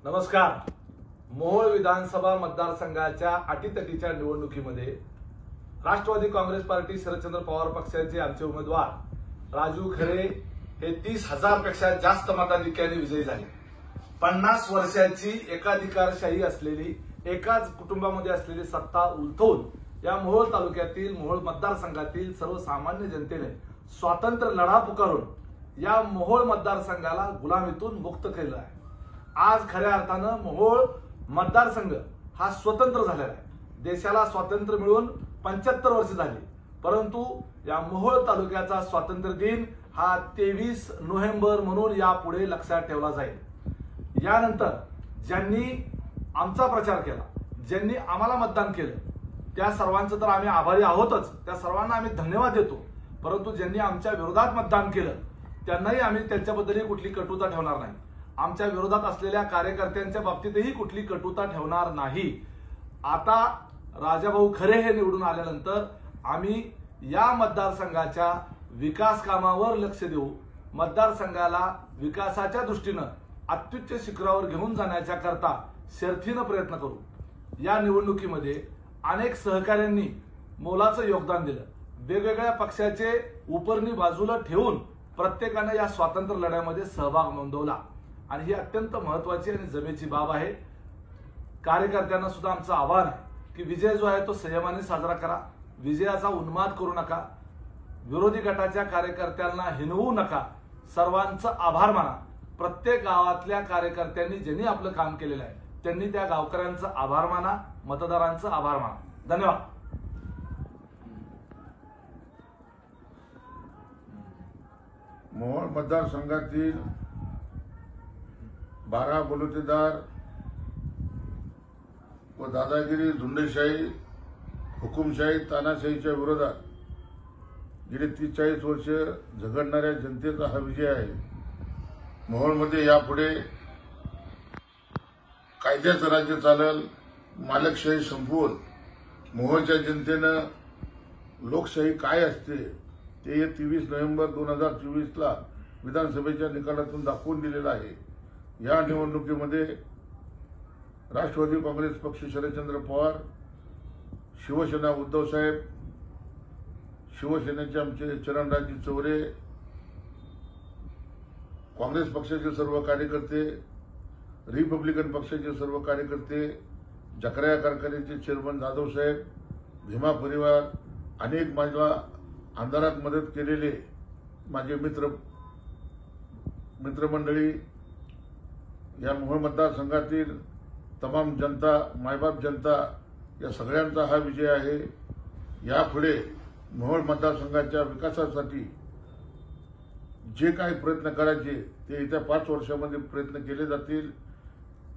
नमस्कार. मोहोळ विधानसभा मतदारसंघाच्या अटीतटीच्या निवडणुकीमध्ये राष्ट्रवादी काँग्रेस पार्टी शरदचंद्र पवार पक्षाचे आमचे उमेदवार राजू खरे हे 30,000 पेक्षा जास्त मताधिक्याने विजयी झाले. 50 वर्षाची एकाधिकारशाही असलेली एकाच कुटुंबामध्ये असलेली सत्ता उलथवून या मोहोळ तालुक्यातील मोहोळ मतदारसंघातील सर्वसामान्य जनतेने स्वातंत्र्य लढा पुकारून या मोहोळ मतदारसंघाला गुलामीतून मुक्त केलं आहे. आज खऱ्या अर्थानं मोहोळ मतदारसंघ हा स्वतंत्र झालेला आहे. देशाला स्वातंत्र्य मिळून 75 वर्ष झाली, परंतु या मोहोळ तालुक्याचा स्वातंत्र्य दिन हा 23 नोव्हेंबर म्हणून यापुढे लक्षात ठेवला जाईल. यानंतर ज्यांनी आमचा प्रचार केला, ज्यांनी आम्हाला मतदान केलं, त्या सर्वांचं तर आम्ही आभारी आहोतच, त्या सर्वांना आम्ही धन्यवाद देतो. परंतु ज्यांनी आमच्या विरोधात मतदान केलं त्यांनाही आम्ही त्यांच्याबद्दलही कुठली कटुता ठेवणार नाही. आमच्या विरोधात असलेल्या कार्यकर्त्यांच्या बाबतीतही कुठली कटुता ठेवणार नाही. आता राजाभाऊ खरे हे निवडून आल्यानंतर आम्ही या मतदारसंघाच्या विकास कामावर लक्ष देऊ. मतदारसंघाला विकासाच्या दृष्टीनं अत्युच्च शिखरावर घेऊन जाण्याच्या करता शर्थीनं प्रयत्न करू. या निवडणुकीमध्ये अनेक सहकाऱ्यांनी मोलाचं योगदान दिलं. वेगवेगळ्या पक्षाचे उपरणी बाजूला ठेवून प्रत्येकाने या स्वातंत्र्य लढ्यामध्ये सहभाग नोंदवला आणि ही अत्यंत महत्वाची आणि जमेची बाब आहे. कार्यकर्त्यांना सुद्धा आमचं आव्हान आहे की विजय जो आहे तो संयमाने साजरा करा. विजयाचा उन्माद करू नका. विरोधी गटाच्या कार्यकर्त्यांना हिनवू नका. सर्वांचं आभार माना. प्रत्येक गावातल्या कार्यकर्त्यांनी ज्यांनी आपलं काम केलेलं आहे त्यांनी त्या गावकऱ्यांचं आभार माना, मतदारांचं आभार माना. धन्यवाद. मोहोळ मतदारसंघातील 12 बलुतेदार व दादागिरी, झुंडशाही, हुकुमशाही, तानाशाहीच्या विरोधात गेली 30-40 वर्ष झगडणाऱ्या जनतेचा हा विजय आहे. मोहोळमध्ये यापुढे कायद्याचं राज्य चालेल. मालकशाही संपवून मोहोळच्या जनतेनं लोकशाही काय असते ते 23 नोव्हेंबर 2024ला विधानसभेच्या निकालातून दाखवून दिलेलं आहे. या निवडणुकीमध्ये राष्ट्रवादी काँग्रेस पक्ष शरदचंद्र पवार, शिवसेना उद्धवसाहेब, शिवसेनेचे आमचे चरणराजे चौरे, काँग्रेस पक्षाचे सर्व कार्यकर्ते, रिपब्लिकन पक्षाचे सर्व कार्यकर्ते, जकराया कारखान्याचे चेअरमन जाधव साहेब, भीमा परिवार, अनेक माझ्या आमदारात मदत केलेले माझे मित्रमंडळी, या मोहोळ मतदारसंघातील तमाम जनता, मायबाप जनता, या सगळ्यांचा हा विजय आहे. यापुढे मोहोळ मतदारसंघाच्या विकासासाठी जे काही प्रयत्न करायचे ते येत्या 5 वर्षामध्ये प्रयत्न केले जातील.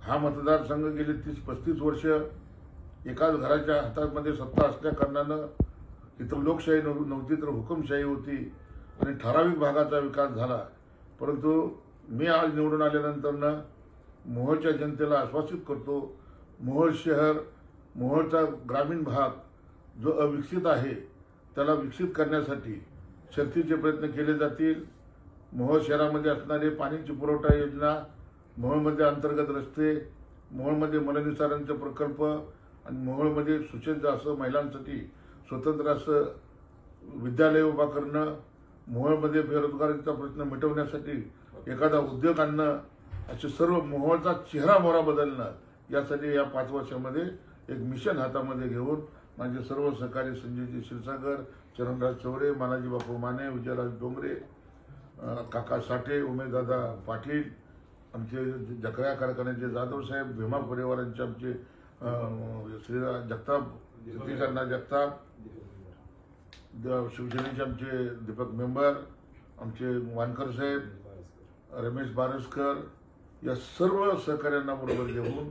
हा मतदारसंघ गेली 30-35 वर्ष एकाच घराच्या हातामध्ये सत्ता असल्या कारणानं इथं लोकशाही नव्हती तर हुकुमशाही होती आणि ठराविक भागाचा विकास झाला. परंतु मी आज निवडून आल्यानंतर मोहोळच्या जनतेला आश्वासित करतो, मोहोळ शहर, मोहोळचा ग्रामीण भाग जो अविकसित आहे त्याला विकसित करण्यासाठी शर्थीचे प्रयत्न केले जातील. मोहोळ शहरामध्ये असणारे पाण्याची पुरवठा योजना, मोहोळमध्ये अंतर्गत रस्ते, मोहोळमध्ये मलनिस्सारणचे प्रकल्प आणि मोहोळमध्ये सुसज्ज असं महिलांसाठी स्वतंत्र असं विद्यालय उभा करणं, मोहोळमध्ये बेरोजगारीचा प्रश्न मिटवण्यासाठी एखादा उद्योग आणणं, असे सर्व मोहोळचा चेहरा मोहरा बदलणं, यासाठी या 5 वर्षामध्ये एक मिशन हातामध्ये घेऊन माझे सर्व सहकारी संजयजी क्षीरसागर, चरणराज चौरे, मानाजी बापू माने, विजयराज डोंगरे, काका साठे, उमेशदादा पाटील, आमचे जकराया कारखान्याचे जाधव साहेब, भीमा परिवारांचे आमचे श्रीराज जगताप, श्रीकरणा जगताप, शिवसेनेचे आमचे दीपक मेंबर, आमचे वानकर साहेब, रमेश बारसकर, या सर्व सहकार्यांना बरोबर घेऊन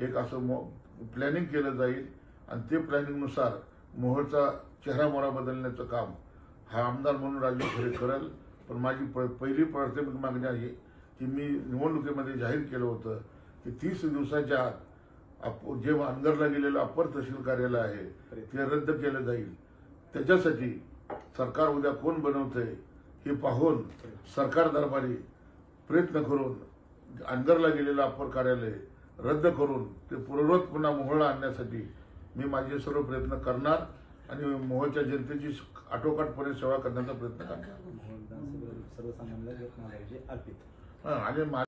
एक असं प्लॅनिंग केलं जाईल आणि ते प्लॅनिंगनुसार मोहोळचा चेहरा मोहरा बदलण्याचं काम हा आमदार म्हणून राजू खरे करेल. पण माझी पहिली प्राथमिक मागणी आहे की मी निवडणुकीमध्ये जाहीर केलं होतं की 30 दिवसाच्या आत जे अनगरला गेलेलं अपर तहसील कार्यालय आहे ते रद्द केलं जाईल. त्याच्यासाठी सरकार उद्या कोण बनवतंय हे पाहून सरकार दरबारी प्रयत्न करून अनगरला गेलेलं अपर कार्यालय रद्द करून ते पूर्ववत पुन्हा मोहोळला आणण्यासाठी मी माझे सर्व प्रयत्न करणार आणि मोहोळच्या जनतेची आटोकाटपणे सेवा करण्याचा प्रयत्न करणार. सर्वसामान्य घटना अर्पित आणि